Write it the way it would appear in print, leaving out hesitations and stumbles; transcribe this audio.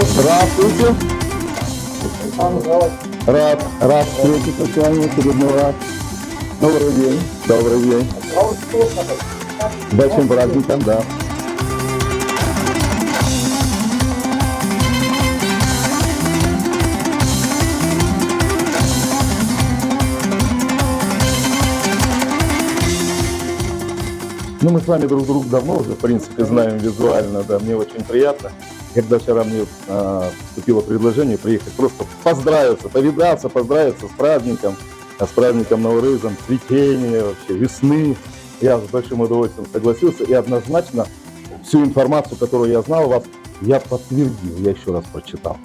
Здравствуйте. Рад встретиться с вами, очередной раз. Добрый день. Добрый день. С большим праздником, да. Ну, мы с вами друг друга давно уже, в принципе, знаем визуально, да, мне очень приятно. Когда вчера мне поступило предложение приехать просто поздравиться, повидаться, поздравиться с праздником Наурызом, цветения, вообще весны. Я с большим удовольствием согласился и однозначно всю информацию, которую я знал о вас, я подтвердил, я еще раз прочитал.